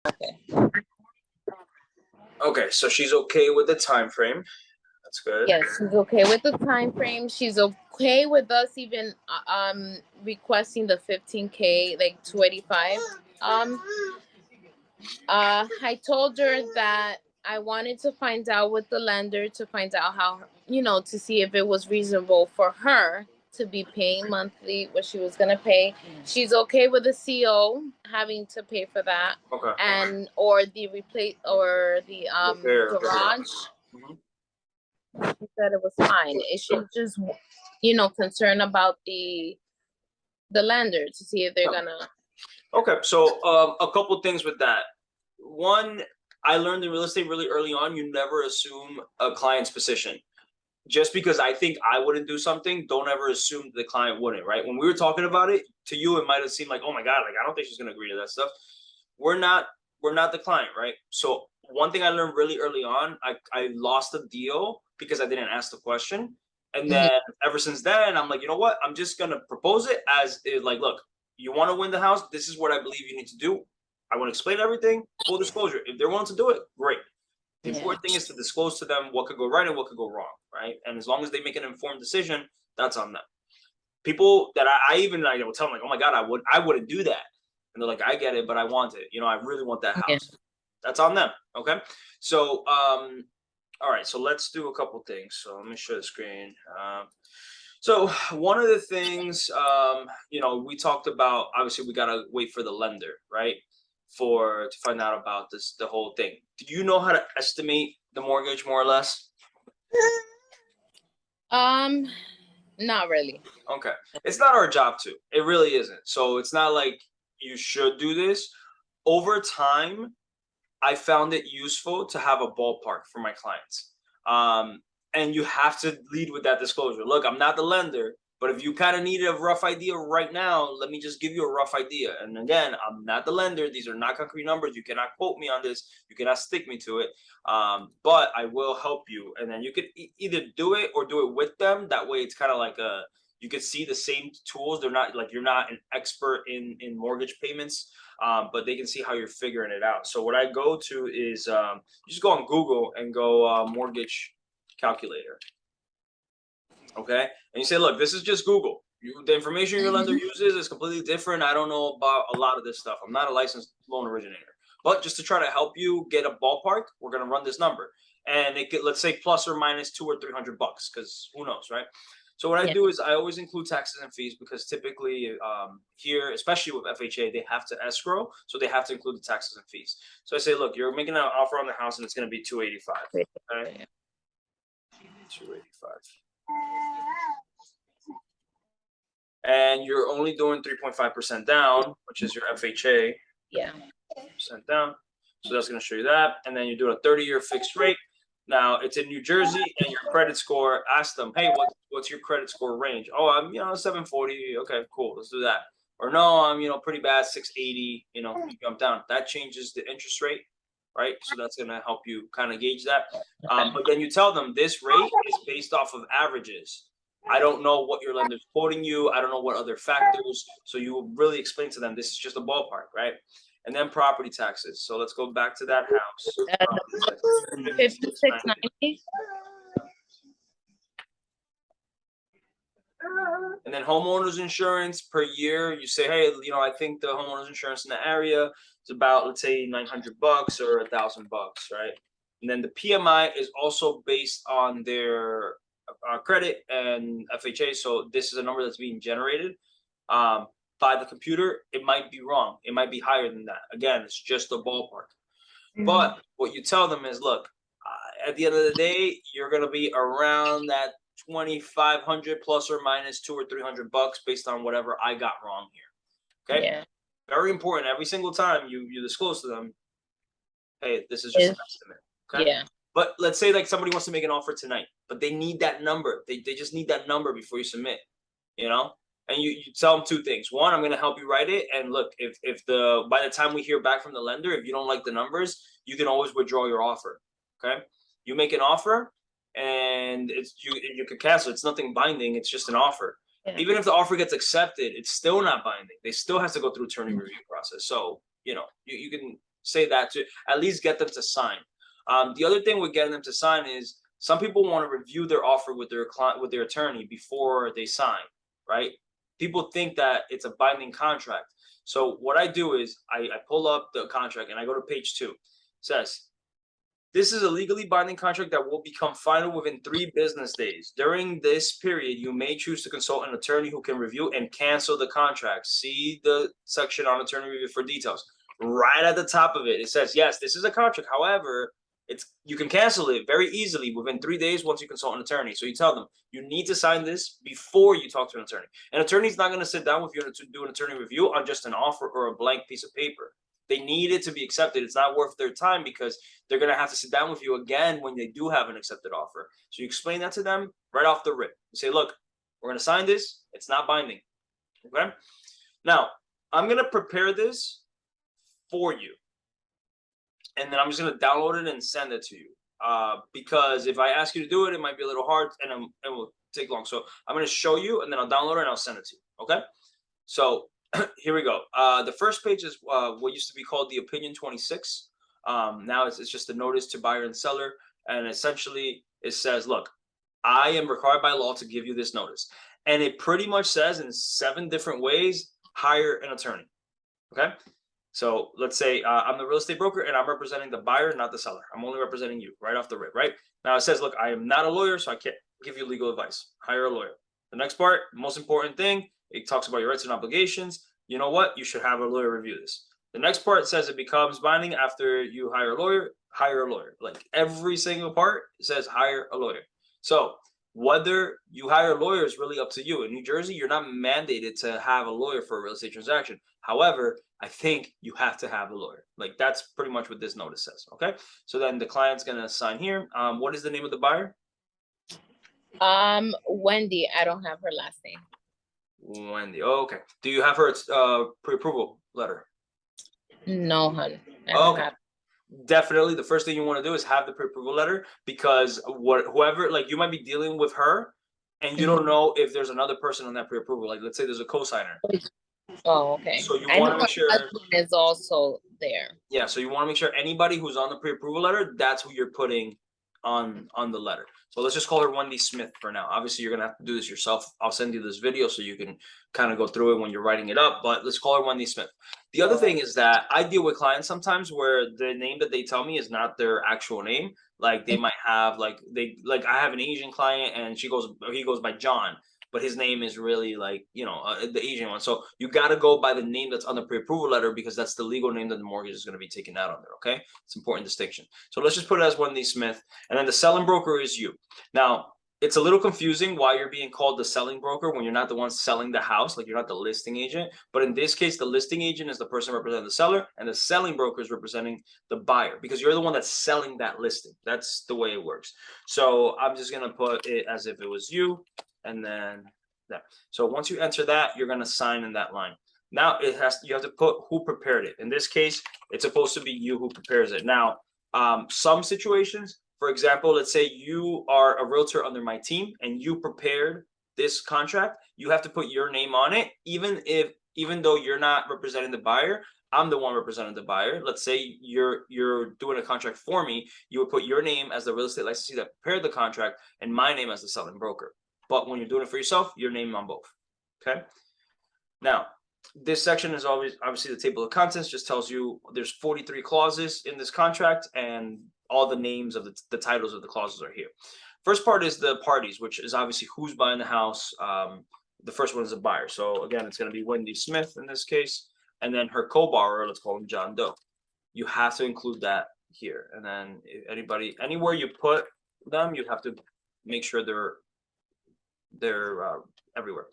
Okay. Okay, so she's okay with the time frame. That's good. Yes, she's okay with the time frame. She's okay with us even requesting the 15K, like 285. I told her that I wanted to find out with the lender to find out how, to see if it was reasonable for her to be paying monthly what she was gonna pay. She's okay with the CO having to pay for that, Okay. and or the replace or the Repair. garage. Mhm. She said it was fine. She's just, concerned about the lender to see if they're gonna. Okay, so a couple things with that. One, I learned in real estate really early on, you never assume a client's position. Just because I think I wouldn't do something, don't ever assume the client wouldn't, right? When we were talking about it, to you, it might have seemed like, oh my God, like I don't think she's gonna agree to that stuff. We're not, we're not the client, right? So one thing I learned really early on, I lost a deal because I didn't ask the question. And Mhm. then ever since then, I'm like, you know what? I'm just gonna propose it as like, look, you want to win the house. This is what I believe you need to do. I want to explain everything. Full disclosure. If they're willing to do it, great. The Yeah. important thing is to disclose to them what could go right and what could go wrong, right? And as long as they make an informed decision, that's on them. People that I even like, will tell them like, oh my God, I wouldn't do that. And they're like, I get it, but I want it. I really want that Yeah. house. That's on them. Okay. So all right, so let's do a couple things. So let me share the screen. So one of the things, we talked about, obviously we gotta wait for the lender, right? To find out about the whole thing. Do you know how to estimate the mortgage more or less? Um, Not really. Okay. It's not our job to. It really isn't. So it's not like you should do this. Over time, I found it useful to have a ballpark for my clients. And you have to lead with that disclosure. Look, I'm not the lender, but if you kind of need a rough idea right now, let me just give you a rough idea. And again, I'm not the lender. These are not concrete numbers. You cannot quote me on this. You cannot stick me to it. But I will help you. And then you could either do it or do it with them. That way, it's kind of like you could see the same tools. They're not like you're not an expert in mortgage payments, but they can see how you're figuring it out. So what I go to is you just go on Google and go mortgage calculator. Okay, and you say, look, this is just Google. The information your lender uses is completely different. I don't know about a lot of this stuff. I'm not a licensed loan originator, but just to try to help you get a ballpark, we're gonna run this number, and it could, let's say, plus or minus $200 or $300, because who knows, right? So what I Yeah. do is I always include taxes and fees because typically here, especially with FHA, they have to escrow, so they have to include the taxes and fees. So I say, look, you're making an offer on the house, and it's going to be 285. Okay, 285, and you're only doing 3.5% down, which is your FHA. Yeah. Percent down. So that's going to show you that, and then you're doing a 30-year fixed rate. Now it's in New Jersey, and your credit score. Ask them, hey, what's your credit score range? Oh, I'm 740. Okay, cool, let's do that. Or no, I'm pretty bad, 680. You jump down. That changes the interest rate, right? So that's gonna help you kind of gauge that. But then you tell them this rate is based off of averages. I don't know what your lender's quoting you. I don't know what other factors. So you will really explain to them this is just a ballpark, right? And then property taxes. So let's go back to that house. 5690. And then homeowners insurance per year, you say, hey, I think the homeowners insurance in the area is about, let's say, $900 or $1,000, right? And then the PMI is also based on their credit and FHA. So this is a number that's being generated by the computer. It might be wrong. It might be higher than that. Again, it's just a ballpark. But what you tell them is, look, at the end of the day, you're going to be around that 2,500 plus or minus $200 or $300 based on whatever I got wrong here. Okay. Yeah. Very important. Every single time you disclose to them, hey, this is just an estimate. Okay. Yeah. But let's say like somebody wants to make an offer tonight, but they need that number. They just need that number before you submit. And you tell them two things. One, I'm going to help you write it. And look, if by the time we hear back from the lender, if you don't like the numbers, you can always withdraw your offer. Okay. You make an offer and you could cancel. It's nothing binding. It's just an offer. Yeah. Even if the offer gets accepted, it's still not binding. They still have to go through attorney review process. So, you can say that to at least get them to sign. The other thing with getting them to sign is some people want to review their offer with their client, with their attorney before they sign, right? People think that it's a binding contract. So what I do is I pull up the contract and I go to page 2. It says, this is a legally binding contract that will become final within 3 business days. During this period, you may choose to consult an attorney who can review and cancel the contract. See the section on attorney review for details. Right at the top of it, it says, yes, this is a contract. However, you can cancel it very easily within 3 days once you consult an attorney. So you tell them you need to sign this before you talk to an attorney. An attorney's not going to sit down with you to do an attorney review on just an offer or a blank piece of paper. They need it to be accepted. It's not worth their time because they're going to have to sit down with you again when they do have an accepted offer. So you explain that to them right off the rip. You say, look, we're going to sign this. It's not binding. Okay. Now, I'm going to prepare this for you. And then I'm just going to download it and send it to you. Because if I ask you to do it, it might be a little hard and it will take long. So I'm going to show you and then I'll download it and I'll send it to you. Okay. So here we go. The first page is what used to be called the Opinion 26. Now it's just a notice to buyer and seller. And essentially it says, look, I am required by law to give you this notice. And it pretty much says in 7 different ways, hire an attorney. Okay. So let's say I'm the real estate broker and I'm representing the buyer, not the seller. I'm only representing you right off the rip, right? Now it says, look, I am not a lawyer, so I can't give you legal advice. Hire a lawyer. The next part, most important thing, it talks about your rights and obligations. You know what? You should have a lawyer review this. The next part says it becomes binding after you hire a lawyer. Hire a lawyer. Like every single part says hire a lawyer. So whether you hire a lawyer is really up to you. In New Jersey, you're not mandated to have a lawyer for a real estate transaction. However, I think you have to have a lawyer. Like that's pretty much what this notice says. Okay. So then the client's gonna sign here. What is the name of the buyer? Wendy. I don't have her last name. Wendy. Oh, okay. Do you have her pre-approval letter? No, hun. I don't Okay. have. Definitely the first thing you want to do is have the pre-approval letter because whoever, like you might be dealing with her and you don't know if there's another person on that pre-approval. Like let's say there's a co-signer. Oh, okay. So you I want know to make sure her husband is also there. Yeah, so you want to make sure anybody who's on the pre-approval letter, that's who you're putting on the letter. So let's just call her Wendy Smith for now. Obviously, you're gonna have to do this yourself. I'll send you this video so you can kind of go through it when you're writing it up. But let's call her Wendy Smith. The other thing is that I deal with clients sometimes where the name that they tell me is not their actual name. Like they might have like I have an Asian client and he goes by John, but his name is really like, the Asian one. So you got to go by the name that's on the pre-approval letter because that's the legal name that the mortgage is going to be taken out under. Okay. It's an important distinction. So let's just put it as Wendy Smith. And then the selling broker is you. Now, it's a little confusing why you're being called the selling broker when you're not the one selling the house, like you're not the listing agent. But in this case, the listing agent is the person representing the seller and the selling broker is representing the buyer because you're the one that's selling that listing. That's the way it works. So I'm just going to put it as if it was you. And then that. So once you enter that, you're going to sign in that line. Now you have to put who prepared it. In this case, it's supposed to be you who prepares it. Now, some situations, for example, let's say you are a realtor under my team and you prepared this contract, you have to put your name on it, even though you're not representing the buyer. I'm the one representing the buyer. Let's say you're doing a contract for me, you would put your name as the real estate licensee that prepared the contract and my name as the selling broker. But when you're doing it for yourself, your name on both. Okay. Now, this section is always obviously the table of contents just tells you there's 43 clauses in this contract and all the names of the titles of the clauses are here. First part is the parties, which is obviously who's buying the house. The first one is a buyer. So again, it's going to be Wendy Smith in this case. And then her co-borrower, let's call him John Doe. You have to include that here. And then anywhere you put them, you have to make sure they're everywhere.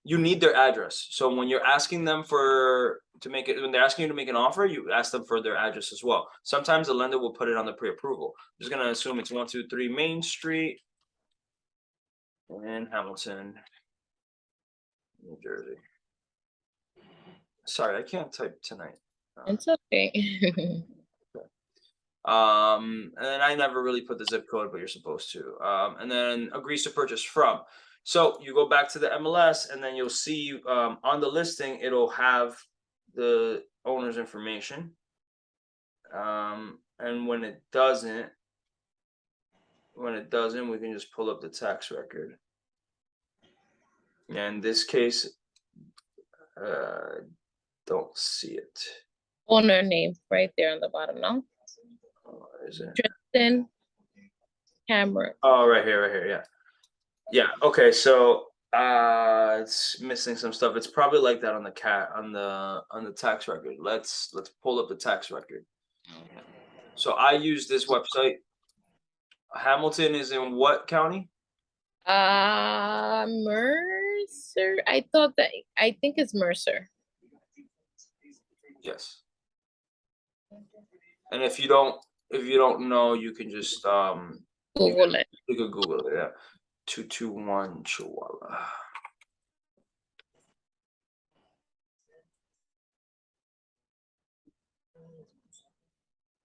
You need their address. So when you're asking them when they're asking you to make an offer, you ask them for their address as well. Sometimes the lender will put it on the pre-approval. I'm just gonna assume it's 123 Main Street in Hamilton, New Jersey. Sorry, I can't type tonight. It's okay. And I never really put the zip code, but you're supposed to. And then agrees to purchase from. So you go back to the MLS and then you'll see on the listing, it'll have the owner's information. And when it doesn't, we can just pull up the tax record. And in this case, don't see it. Owner name right there on the bottom, no? Is it? Tristan Cameron. Oh, right here, yeah. Yeah, okay, so it's missing some stuff. It's probably like that on the tax record. Let's pull up the tax record. So I use this website. Hamilton is in what county? Mercer. I think it's Mercer. Yes. And if you don't know, you can just Google it. you could Google it, yeah. 221 Chihuahua.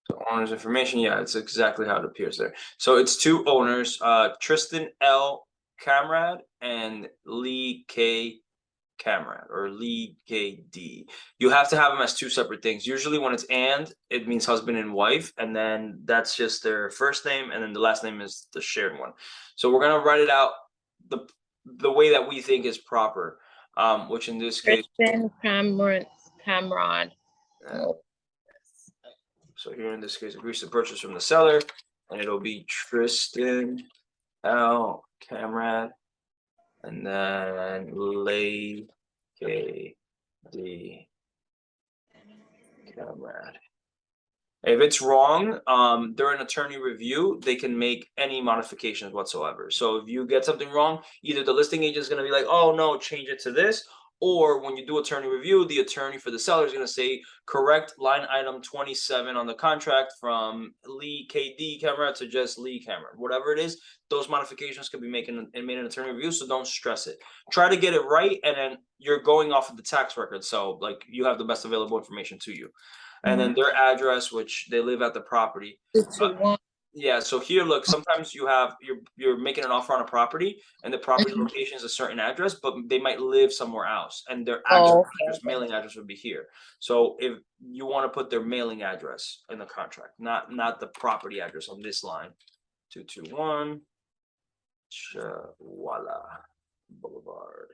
So owner's information, yeah, it's exactly how it appears there. So it's two owners, Tristan L. Camrad and Lee K. Camrad, or Lee K. D. You have to have them as two separate things. Usually when it's and, it means husband and wife, and then that's just their first name, and then the last name is the shared one. So we're gonna write it out the way that we think is proper, which in this case, Tristan Cameron. So here in this case, agrees to purchase from the seller, and it'll be Tristan L. Camrad, and then Lay K. D. Camrad. If it's wrong, during attorney review, they can make any modifications whatsoever. So if you get something wrong, either the listing agent is going to be like, oh no, change it to this, or when you do attorney review, the attorney for the seller is going to say, correct line item 27 on the contract from Lee KD Camera to just Lee Camera. Whatever it is, those modifications can be made in attorney review, so don't stress it. Try to get it right, and then you're going off of the tax record, so like you have the best available information to you. And then their address, which they live at the property. Yeah, so here, look, sometimes you're making an offer on a property, and the property location is a certain address, but they might live somewhere else, and their actual mailing address would be here. So if you want to put their mailing address in the contract, not the property address on this line, 221 Chihuahua Boulevard.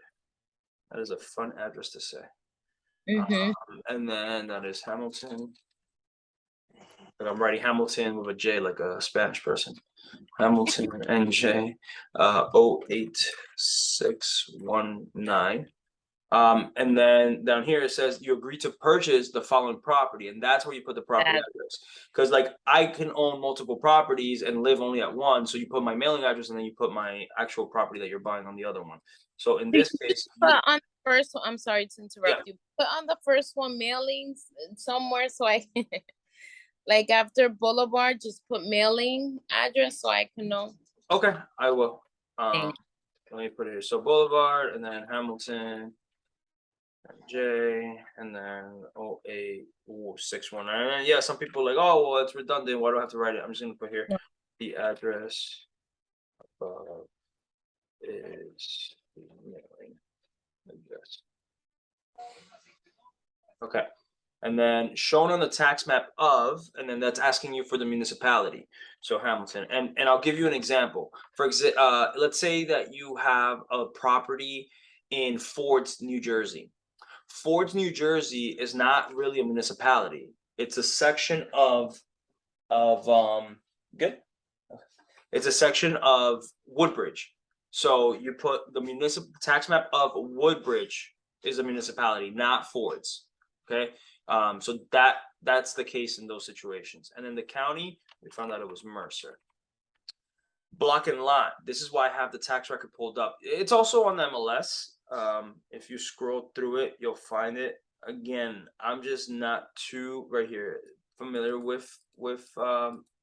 That is a fun address to say. And then that is Hamilton. And I'm writing Hamilton with a J like a Spanish person. Hamilton NJ 08619. And then down here it says you agree to purchase the following property, and that's where you put the property address. Because like I can own multiple properties and live only at one, so you put my mailing address and then you put my actual property that you're buying on the other one. So in this case, on the first one, I'm sorry to interrupt you. Put on the first one mailings somewhere so I can like after Boulevard, just put mailing address so I can know. Okay, I will. Let me put it here. So Boulevard, and then Hamilton, J, and then 08619. And yeah, some people are like, oh, well, it's redundant. Why do I have to write it? I'm just going to put here the address above is the mailing address. Okay. And then shown on the tax map of, and then that's asking you for the municipality. So Hamilton, and I'll give you an example. Let's say that you have a property in Ford's, New Jersey. Ford's, New Jersey is not really a municipality. It's a section of good. It's a section of Woodbridge. So you put the municipal tax map of Woodbridge is a municipality, not Ford's. Okay. So that's the case in those situations. And in the county, we found out it was Mercer. Block and lot. This is why I have the tax record pulled up. It's also on the MLS. If you scroll through it, you'll find it. Again, I'm just not too right here familiar with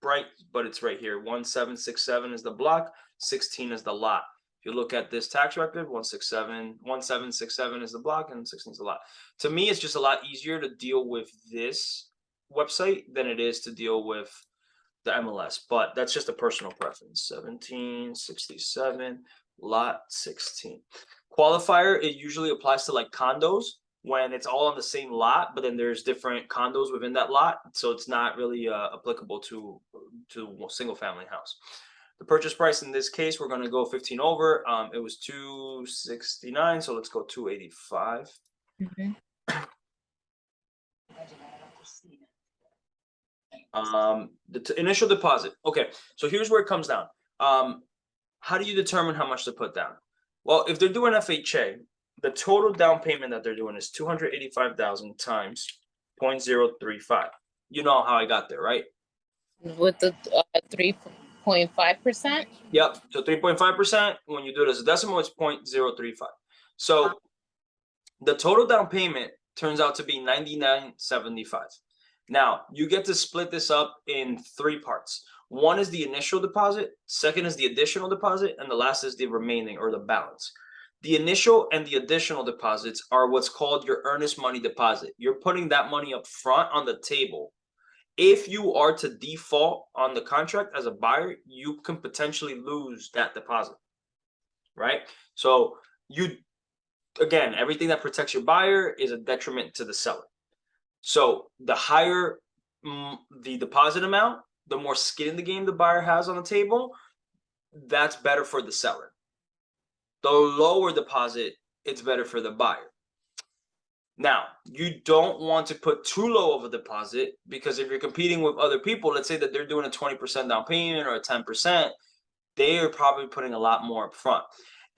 Bright, but it's right here. 1767 is the block, 16 is the lot. You look at this tax record, 1767 is the block and 16 is the lot. To me, it's just a lot easier to deal with this website than it is to deal with the MLS, but that's just a personal preference. 1767, lot 16. Qualifier, it usually applies to like condos. when it's all on the same lot, but then there's different condos within that lot, so it's not really applicable to a single family house. The purchase price in this case, we're going to go 15 over. It was 269, so let's go 285. Mm-hmm. The initial deposit. Okay, so here's where it comes down. How do you determine how much to put down? Well, if they're doing FHA, the total down payment that they're doing is 285,000 times 0.035. You know how I got there, right? With the 3.5%. Yep. So 3.5%. When you do it as a decimal, it's 0.035. So the total down payment turns out to be 99.75. Now you get to split this up in three parts. One is the initial deposit, second is the additional deposit, and the last is the remaining or the balance. The initial and the additional deposits are what's called your earnest money deposit. You're putting that money up front on the table. If you are to default on the contract as a buyer, you can potentially lose that deposit, right? So again, everything that protects your buyer is a detriment to the seller. So the higher the deposit amount, the more skin in the game the buyer has on the table, that's better for the seller. The lower deposit, it's better for the buyer. Now, you don't want to put too low of a deposit, because if you're competing with other people, let's say that they're doing a 20% down payment or a 10%, they are probably putting a lot more up front.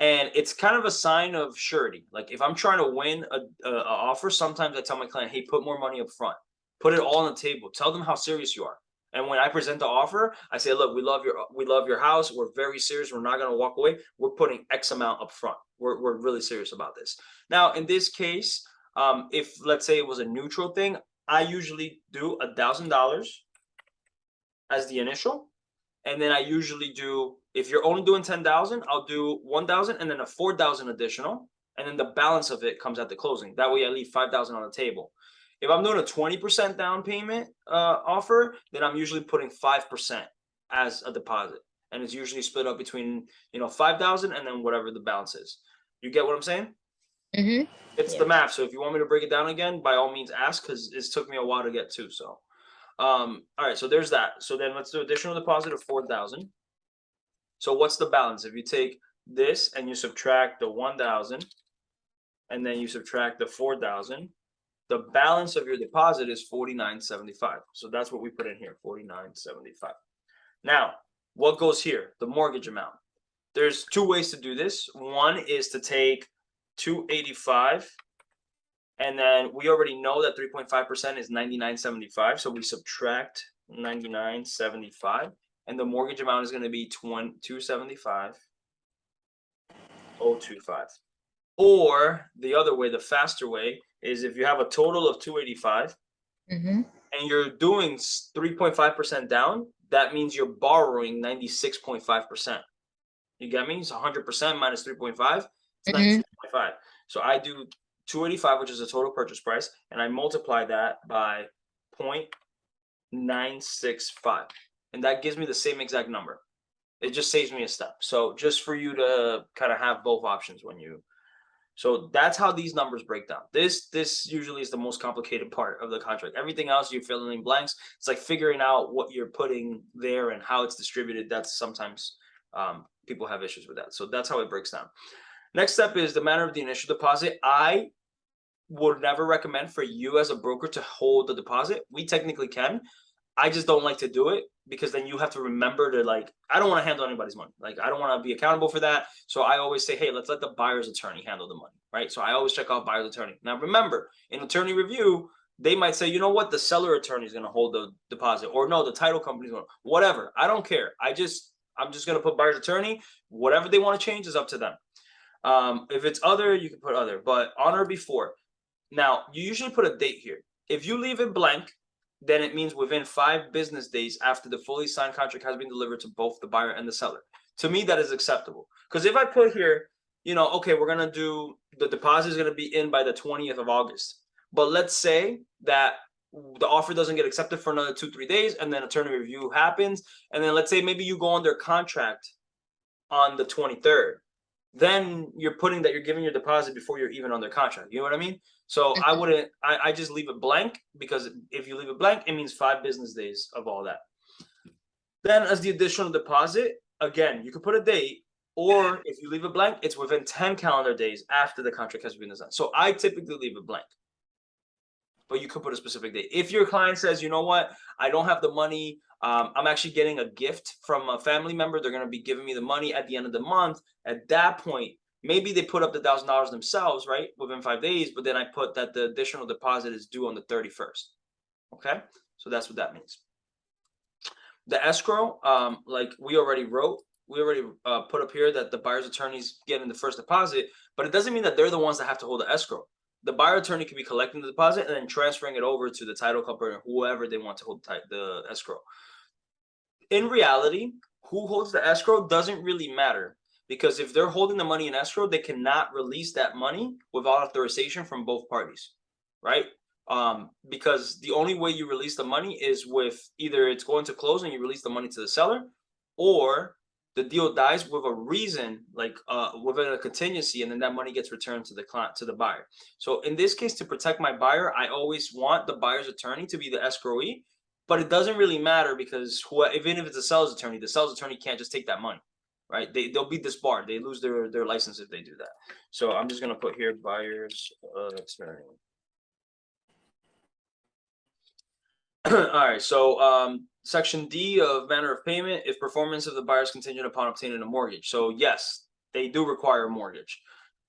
And it's kind of a sign of surety. Like if I'm trying to win a offer, sometimes I tell my client, hey, put more money up front. Put it all on the table. Tell them how serious you are. And when I present the offer, I say, look, we love your house. We're very serious. We're not going to walk away. We're putting X amount up front. We're really serious about this. Now, in this case, if let's say it was a neutral thing, I usually do $1,000 as the initial. And then I usually do, if you're only doing 10,000, I'll do 1,000 and then a 4,000 additional. And then the balance of it comes at the closing. That way I leave 5,000 on the table. If I'm doing a 20% down payment offer, then I'm usually putting 5% as a deposit. And it's usually split up between, 5,000 and then whatever the balance is. You get what I'm saying? Mm-hmm. It's the math. So if you want me to break it down again, by all means ask, because it took me a while to get to. So, all right. So there's that. So then let's do additional deposit of 4,000. So what's the balance? If you take this and you subtract the 1,000, and then you subtract the 4,000, the balance of your deposit is 49.75. So that's what we put in here, 49.75. Now, what goes here? The mortgage amount. There's two ways to do this. One is to take 285, and then we already know that 3.5% is 99.75. So we subtract 99.75, and the mortgage amount is going to be 275.025. Or the other way, the faster way, is if you have a total of 285 Mm-hmm. and you're doing 3.5% down, that means you're borrowing 96.5%. You get me? It's 100% minus 3.5. It's Mm-hmm. 96.5. So I do 285, which is the total purchase price, and I multiply that by 0.965. And that gives me the same exact number. It just saves me a step. So just for you to kind of have both options when you. So that's how these numbers break down. This usually is the most complicated part of the contract. Everything else, you fill in blanks. It's like figuring out what you're putting there and how it's distributed. That's sometimes people have issues with that. So that's how it breaks down. Next step is the manner of the initial deposit. I would never recommend for you as a broker to hold the deposit. We technically can. I just don't like to do it, because then you have to remember to, like, I don't want to handle anybody's money. Like, I don't want to be accountable for that. So I always say, hey, let's let the buyer's attorney handle the money, right? So I always check out buyer's attorney. Now, remember, in attorney review, they might say, you know what, the seller attorney is going to hold the deposit, or no, the title company's going to, whatever. I don't care. I'm just going to put buyer's attorney. Whatever they want to change is up to them. If it's other, you can put other, but on or before. Now, you usually put a date here. If you leave it blank, then it means within 5 business days after the fully signed contract has been delivered to both the buyer and the seller. To me, that is acceptable. Because if I put here, okay, we're going to do, the deposit is going to be in by the 20th of August. But let's say that the offer doesn't get accepted for another 2-3 days, and then attorney review happens. And then let's say maybe you go under contract on the 23rd. then you're putting that you're giving your deposit before you're even under contract. You know what I mean? So I wouldn't. I just leave it blank, because if you leave it blank, it means 5 business days of all that. Then, as the additional deposit, again, you could put a date, or if you leave it blank, it's within 10 calendar days after the contract has been designed. So I typically leave it blank, but you could put a specific date. If your client says, you know what, I don't have the money, I'm actually getting a gift from a family member, they're going to be giving me the money at the end of the month. At that point, maybe they put up the $1,000 themselves, right, within 5 days, but then I put that the additional deposit is due on the 31st. Okay, so that's what that means. The escrow, like we already put up here that the buyer's attorney's getting the first deposit, but it doesn't mean that they're the ones that have to hold the escrow. The buyer attorney could be collecting the deposit and then transferring it over to the title company or whoever they want to hold the escrow. In reality, who holds the escrow doesn't really matter, because if they're holding the money in escrow, they cannot release that money without authorization from both parties, right? Because the only way you release the money is with either it's going to close and you release the money to the seller, or the deal dies with a reason, like within a contingency, and then that money gets returned to the client, to the buyer. So in this case, to protect my buyer, I always want the buyer's attorney to be the escrowee, but it doesn't really matter, because even if it's a seller's attorney, the seller's attorney can't just take that money, right? They'll be disbarred. They lose their license if they do that. So I'm just gonna put here buyer's attorney. All right, so section D of manner of payment, if performance of the buyer is contingent upon obtaining a mortgage. So yes, they do require a mortgage.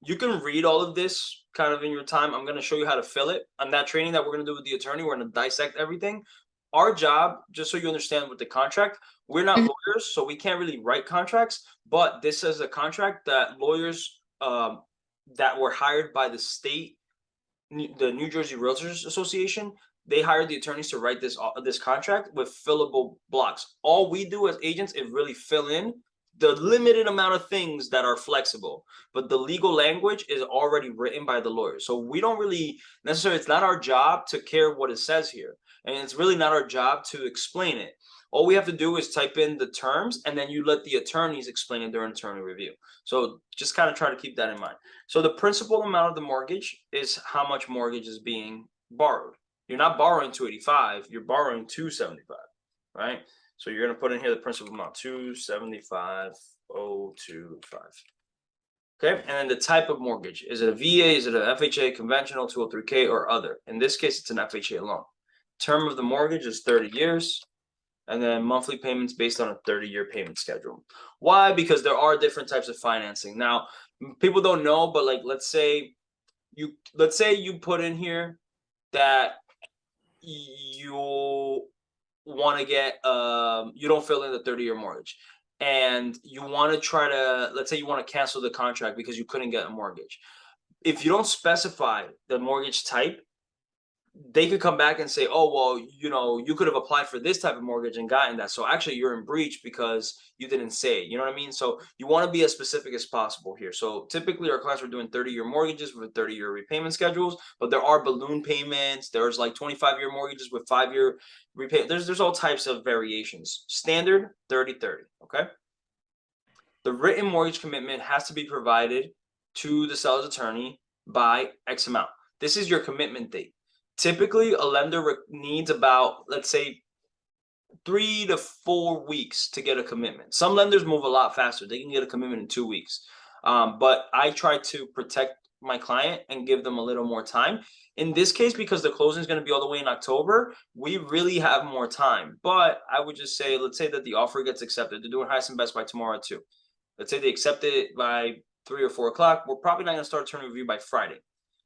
You can read all of this kind of in your time. I'm going to show you how to fill it. On that training that we're going to do with the attorney, we're going to dissect everything. Our job, just so you understand with the contract, we're not lawyers, so we can't really write contracts, but this is a contract that lawyers that were hired by the state, the New Jersey Realtors Association, they hired the attorneys to write this contract with fillable blocks. All we do as agents is really fill in the limited amount of things that are flexible, but the legal language is already written by the lawyer. So we don't really necessarily, it's not our job to care what it says here, and it's really not our job to explain it. All we have to do is type in the terms, and then you let the attorneys explain it during attorney review. So just kind of try to keep that in mind. So the principal amount of the mortgage is how much mortgage is being borrowed. You're not borrowing 285, you're borrowing 275, right? So you're going to put in here the principal amount, 275,025. Okay, and then the type of mortgage. Is it a VA, is it an FHA, conventional, 203K, or other? In this case, it's an FHA loan. Term of the mortgage is 30 years, and then monthly payments based on a 30-year payment schedule. Why? Because there are different types of financing. Now, people don't know, but like let's say you put in here that you want to get you don't fill in the 30-year mortgage, and you want to try to, let's say you want to cancel the contract because you couldn't get a mortgage. If you don't specify the mortgage type, they could come back and say, oh, well, you could have applied for this type of mortgage and gotten that. So actually you're in breach because you didn't say it. You know what I mean? So you want to be as specific as possible here. So typically our clients are doing 30-year mortgages with 30-year repayment schedules, but there are balloon payments. There's like 25-year mortgages with 5-year repayment. There's all types of variations. Standard 30-30. Okay. The written mortgage commitment has to be provided to the seller's attorney by X amount. This is your commitment date. Typically, a lender needs about, let's say, 3 to 4 weeks to get a commitment. Some lenders move a lot faster. They can get a commitment in 2 weeks. But I try to protect my client and give them a little more time. In this case, because the closing is going to be all the way in October, we really have more time. But I would just say, let's say that the offer gets accepted. They're doing highest and best by tomorrow at 2. Let's say they accept it by 3 or 4 o'clock. We're probably not going to start attorney review by Friday.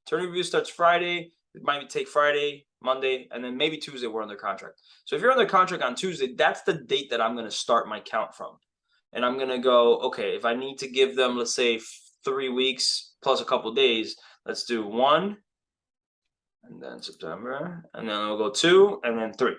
Attorney review starts Friday. It might take Friday, Monday, and then maybe Tuesday we're under contract. So if you're under contract on Tuesday, that's the date that I'm going to start my count from. And I'm going to go, okay, if I need to give them, let's say 3 weeks plus a couple days, let's do 1, and then September, and then I'll go 2, and then 3.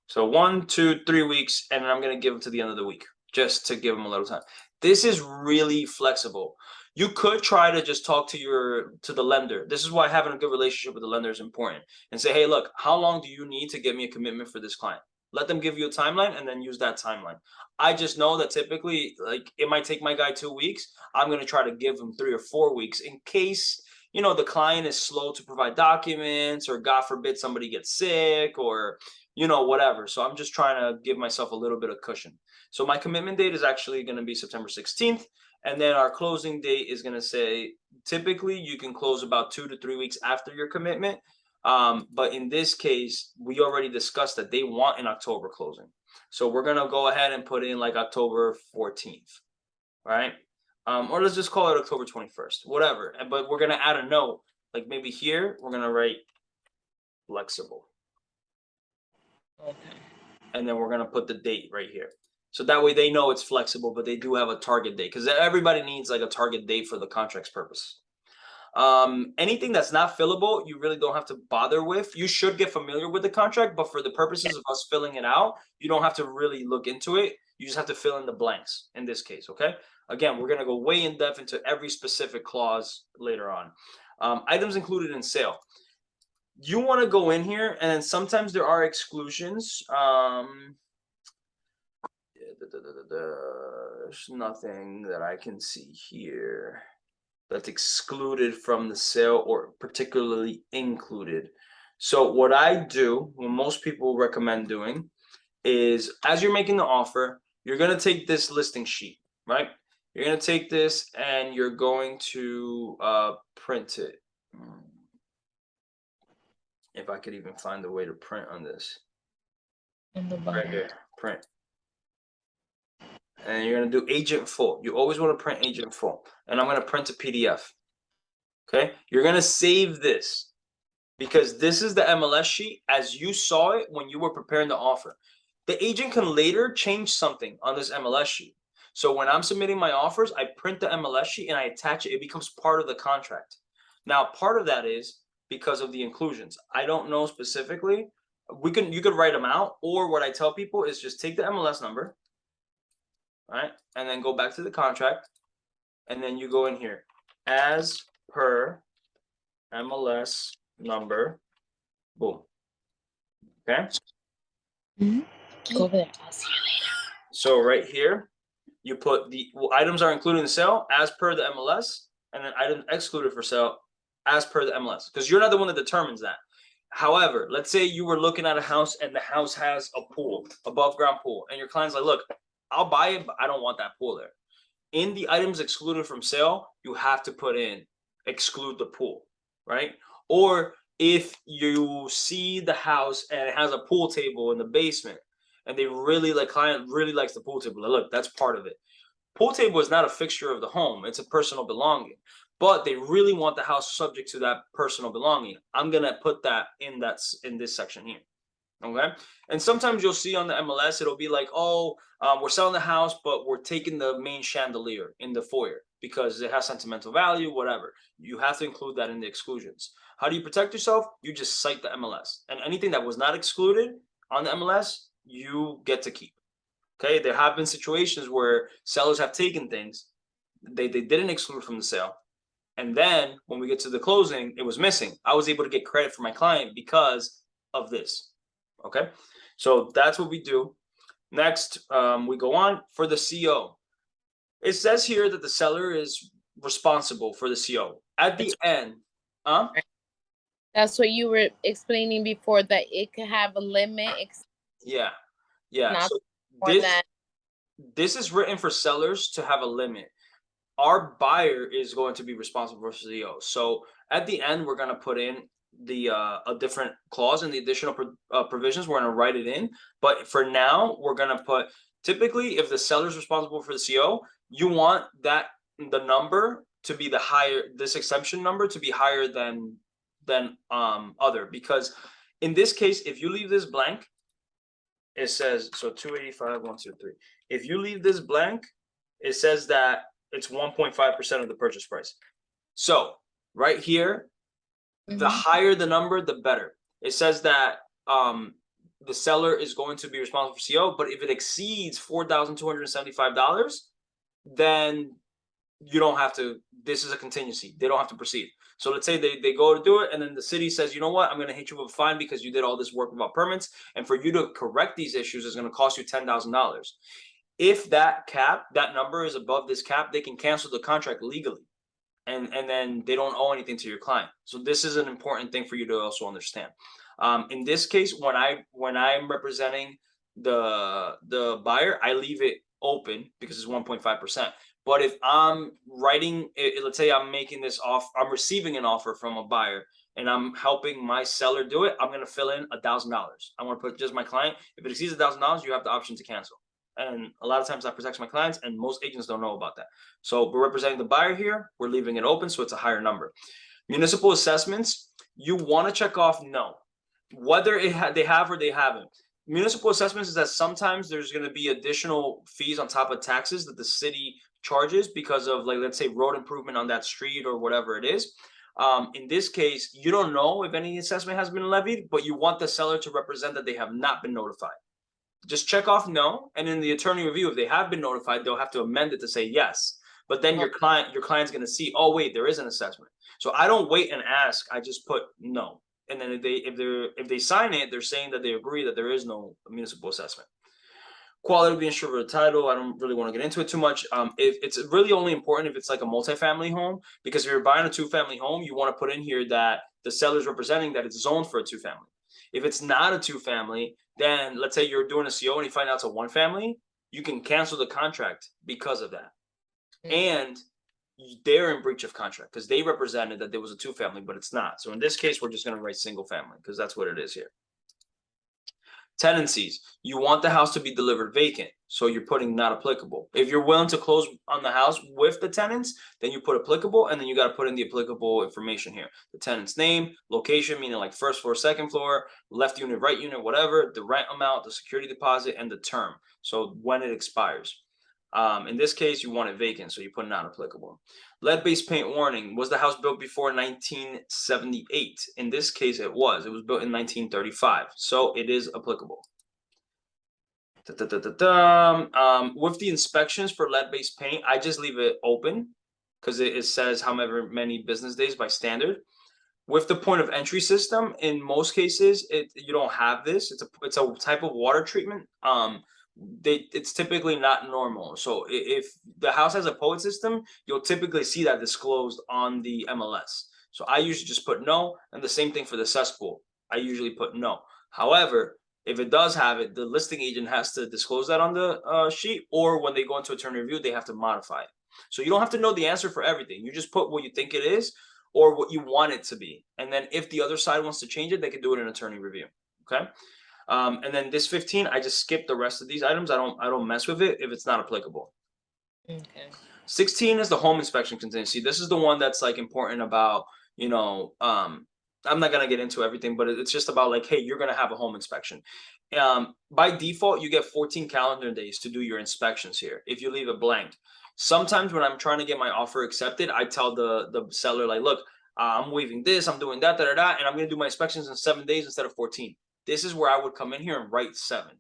So 1, 2, 3 weeks, and then I'm going to give them to the end of the week, just to give them a little time. This is really flexible. You could try to just talk to the lender. This is why having a good relationship with the lender is important, and say, hey, look, how long do you need to give me a commitment for this client? Let them give you a timeline and then use that timeline. I just know that typically, like, it might take my guy 2 weeks. I'm going to try to give him 3 or 4 weeks in case, the client is slow to provide documents, or God forbid somebody gets sick, or, whatever. So I'm just trying to give myself a little bit of cushion. So my commitment date is actually going to be September 16th. And then our closing date is going to say, typically you can close about 2 to 3 weeks after your commitment. But in this case, we already discussed that they want an October closing. So we're going to go ahead and put in like October 14th, right? Or let's just call it October 21st, whatever. But we're going to add a note, like maybe here, we're going to write flexible. Okay. And then we're going to put the date right here. So that way they know it's flexible, but they do have a target date, because everybody needs like a target date for the contract's purpose. Anything that's not fillable, you really don't have to bother with. You should get familiar with the contract, but for the purposes of us filling it out, you don't have to really look into it. You just have to fill in the blanks in this case, okay? Again, we're going to go way in depth into every specific clause later on. Items included in sale. You want to go in here, and then sometimes there are exclusions. There's nothing that I can see here that's excluded from the sale or particularly included. So what I do, what most people recommend doing, is as you're making the offer, you're going to take this listing sheet, right? You're going to take this and you're going to print it. If I could even find a way to print on this. In the Right bottom. here, print. And you're going to do agent full. You always want to print agent full. And I'm going to print a PDF. Okay, you're going to save this, because this is the MLS sheet as you saw it when you were preparing the offer. The agent can later change something on this MLS sheet. So when I'm submitting my offers, I print the MLS sheet and I attach it. It becomes part of the contract. Now, part of that is because of the inclusions. I don't know specifically. You could write them out, or what I tell people is just take the MLS number, right, and then go back to the contract, and then you go in here as per MLS number, boom. Okay. Go over there. I'll see you later. So right here, you put the items are included in the sale as per the MLS, and then items excluded for sale as per the MLS, because you're not the one that determines that. However, let's say you were looking at a house and the house has a pool, above ground pool, and your client's like, look, I'll buy it, but I don't want that pool there. In the items excluded from sale, you have to put in exclude the pool, right? Or if you see the house and it has a pool table in the basement, and client really likes the pool table, look, that's part of it. Pool table is not a fixture of the home, it's a personal belonging, but they really want the house subject to that personal belonging. I'm gonna put that in this section here. Okay. And sometimes you'll see on the MLS, it'll be like, oh, we're selling the house, but we're taking the main chandelier in the foyer because it has sentimental value, whatever. You have to include that in the exclusions. How do you protect yourself? You just cite the MLS, and anything that was not excluded on the MLS, you get to keep. Okay. There have been situations where sellers have taken things they didn't exclude from the sale. And then when we get to the closing, it was missing. I was able to get credit for my client because of this. Okay, so that's what we do. Next, we go on for the CO. It says here that the seller is responsible for the CO. At the end, That's what you were explaining before, that it could have a limit. Yeah. Not So more than. this is written for sellers to have a limit. Our buyer is going to be responsible for CO. So at the end, we're going to put in a different clause in the additional provisions. We're going to write it in, but for now we're going to put, typically if the seller is responsible for the CO, you want the number to be this exemption number to be higher than other, because in this case, if you leave this blank, it says, so 285, 123. If you leave this blank, it says that it's 1.5% of the purchase price. So right here, the higher the number, the better. It says that the seller is going to be responsible for CO, but if it exceeds $4,275, then you don't have to. This is a contingency. They don't have to proceed. So let's say they go to do it, and then the city says, you know what, I'm going to hit you with a fine because you did all this work without permits, and for you to correct these issues is going to cost you $10,000. If that number is above this cap, they can cancel the contract legally, and then they don't owe anything to your client. So this is an important thing for you to also understand. In this case, when I'm representing the buyer, I leave it open because it's 1.5%. But if I'm writing, let's say I'm making this off, I'm receiving an offer from a buyer and I'm helping my seller do it, I'm going to fill in $1,000. I want to put just my client. If it exceeds $1,000, you have the option to cancel. And a lot of times that protects my clients, and most agents don't know about that. So we're representing the buyer here. We're leaving it open, so it's a higher number. Municipal assessments, you want to check off no, whether they have or they haven't. Municipal assessments is that sometimes there's going to be additional fees on top of taxes that the city charges because of, like, let's say road improvement on that street or whatever it is. In this case, you don't know if any assessment has been levied, but you want the seller to represent that they have not been notified. Just check off no, and in the attorney review, if they have been notified, they'll have to amend it to say yes. But then your client's going to see, oh wait, there is an assessment. So I don't wait and ask. I just put no, and then if they sign it, they're saying that they agree that there is no municipal assessment. Quality of the insured title, I don't really want to get into it too much. If it's really only important if it's like a multifamily home, because if you're buying a 2-family home, you want to put in here that the seller's representing that it's zoned for a 2-family. If it's not a 2-family, then let's say you're doing a CO and you find out it's a 1-family, you can cancel the contract because of that. And they're in breach of contract because they represented that there was a 2-family, but it's not. So in this case, we're just going to write single family because that's what it is here. Tenancies, you want the house to be delivered vacant, so you're putting not applicable. If you're willing to close on the house with the tenants, then you put applicable, and then you got to put in the applicable information here. The tenant's name, location, meaning like first floor, second floor, left unit, right unit, whatever, the rent amount, the security deposit, and the term. So when it expires. In this case, you want it vacant, so you put not applicable. Lead-based paint warning. Was the house built before 1978? In this case, it was. It was built in 1935, so it is applicable. With the inspections for lead-based paint, I just leave it open because it says however many business days by standard. With the point of entry system, in most cases, you don't have this. It's a type of water treatment. It's typically not normal. So if the house has a POET system, you'll typically see that disclosed on the MLS. So I usually just put no, and the same thing for the cesspool. I usually put no. However, if it does have it, the listing agent has to disclose that on the sheet, or when they go into attorney review, they have to modify it. So you don't have to know the answer for everything. You just put what you think it is or what you want it to be. And then if the other side wants to change it, they can do it in attorney review. Okay. And then this 15, I just skip the rest of these items. I don't mess with it if it's not applicable. Okay. 16 is the home inspection contingency. This is the one that's like important about, I'm not gonna get into everything, but it's just about like, hey, you're gonna have a home inspection. By default, you get 14 calendar days to do your inspections here if you leave it blank. Sometimes when I'm trying to get my offer accepted, I tell the seller, like, look, I'm waiving this, I'm doing that, and I'm gonna do my inspections in 7 days instead of 14. This is where I would come in here and write 7.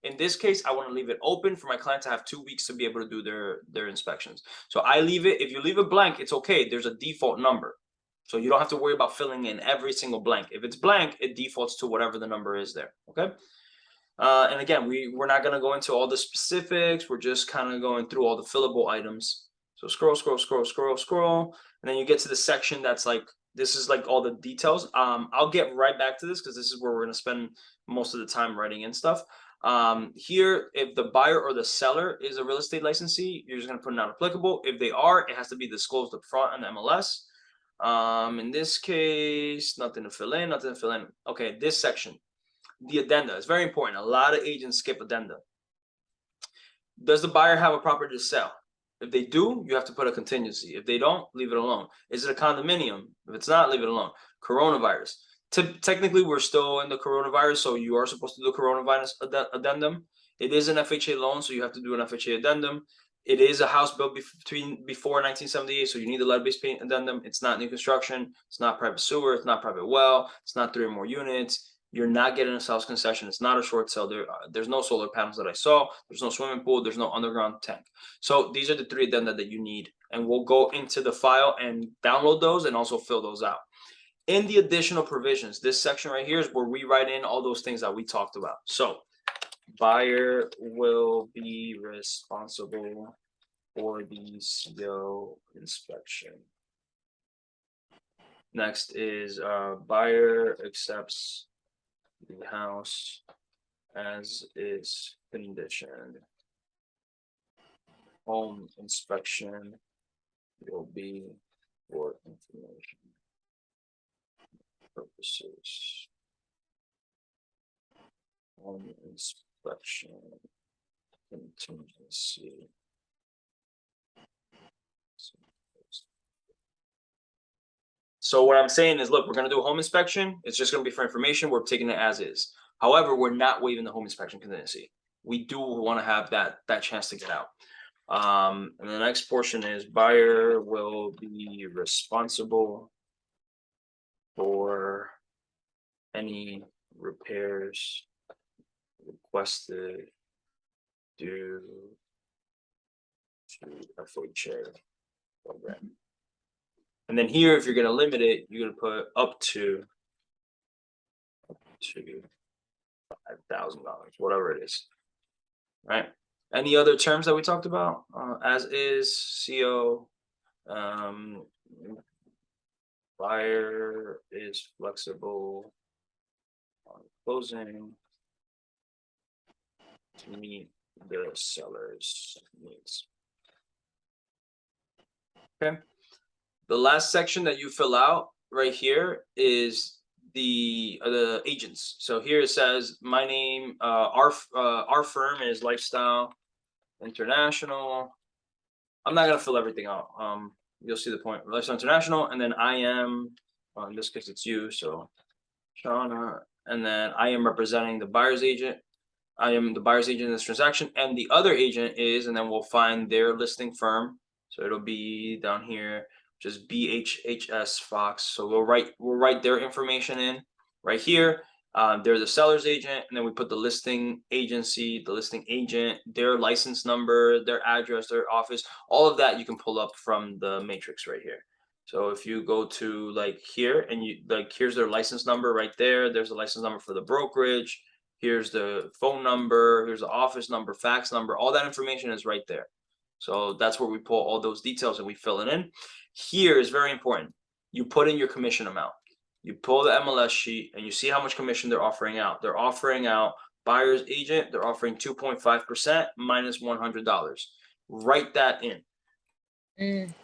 In this case, I want to leave it open for my client to have 2 weeks to be able to do their inspections. So I leave it. If you leave it blank, it's okay. There's a default number. So you don't have to worry about filling in every single blank. If it's blank, it defaults to whatever the number is there. Okay. And again, we're not going to go into all the specifics. We're just kind of going through all the fillable items. So scroll, and then you get to the section that's like, this is like all the details. I'll get right back to this because this is where we're going to spend most of the time writing in stuff. Here, if the buyer or the seller is a real estate licensee, you're just going to put not applicable. If they are, it has to be disclosed up front on the MLS. In this case, nothing to fill in. Okay, this section, the addenda is very important. A lot of agents skip addenda. Does the buyer have a property to sell? If they do, you have to put a contingency. If they don't, leave it alone. Is it a condominium? If it's not, leave it alone. Coronavirus. Technically, we're still in the coronavirus, so you are supposed to do a coronavirus addendum. It is an FHA loan, so you have to do an FHA addendum. It is a house built before 1978, so you need a lead-based paint addendum. It's not new construction. It's not private sewer. It's not private well. It's not 3 or more units. you're not getting a sales concession. It's not a short sale. There's no solar panels that I saw. There's no swimming pool. There's no underground tank. So these are the 3 addenda that you need. And we'll go into the file and download those and also fill those out. In the additional provisions, this section right here is where we write in all those things that we talked about. So buyer will be responsible for the CO inspection. Next is buyer accepts the house as is conditioned. Home inspection will be for information purposes. Home inspection contingency. So what I'm saying is, look, we're going to do a home inspection. It's just going to be for information. We're taking it as is. However, we're not waiving the home inspection contingency. We do want to have that chance to get out. And the next portion is buyer will be responsible for any repairs requested due to FHA program. And then here, if you're going to limit it, you're going to put up to $5,000, whatever it is, right? Any other terms that we talked about? As is, CO, buyer is flexible on closing to meet the seller's needs. Okay. The last section that you fill out right here is the agents. So here it says my name, our firm is Lifestyle International. I'm not gonna fill everything out. You'll see the point. Lifestyle International, and then I am, in this case it's you, so Shauna, and then I am representing the buyer's agent. I am the buyer's agent in this transaction, and the other agent is, and then we'll find their listing firm. So it'll be down here, just BHHS Fox. So we'll write their information in right here. They're the seller's agent, and then we put the listing agency, the listing agent, their license number, their address, their office, all of that you can pull up from the matrix right here. So if you go to like here and you like, here's their license number right there. There's a license number for the brokerage. Here's the phone number. Here's the office number, fax number. All that information is right there. So that's where we pull all those details and we fill it in. Here is very important. You put in your commission amount. You pull the MLS sheet and you see how much commission they're offering out. They're offering out buyer's agent. They're offering 2.5% minus $100. Write that in.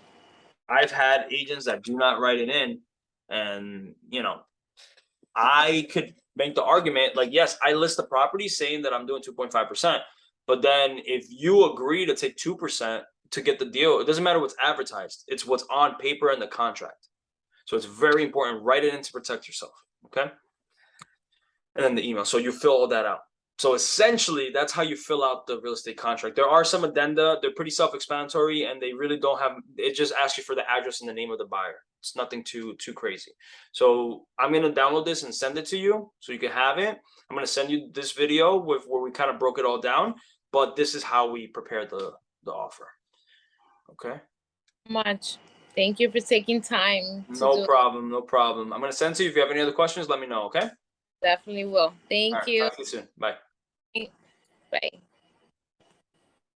I've had agents that do not write it in, and I could make the argument like, yes, I list the property saying that I'm doing 2.5%, but then if you agree to take 2% to get the deal, it doesn't matter what's advertised. It's what's on paper in the contract. So it's very important. Write it in to protect yourself. Okay. And then the email. So you fill all that out. So essentially, that's how you fill out the real estate contract. There are some addenda. They're pretty self-explanatory, and they really don't have. It just asks you for the address and the name of the buyer. It's nothing too crazy. So I'm gonna download this and send it to you so you can have it. I'm gonna send you this video with where we kind of broke it all down. But this is how we prepare the offer. Okay. Much. Thank you for taking time. No problem. No problem. I'm gonna send to you. If you have any other questions, let me know. Okay. Definitely will. Thank you. Talk to you soon. Bye. Bye.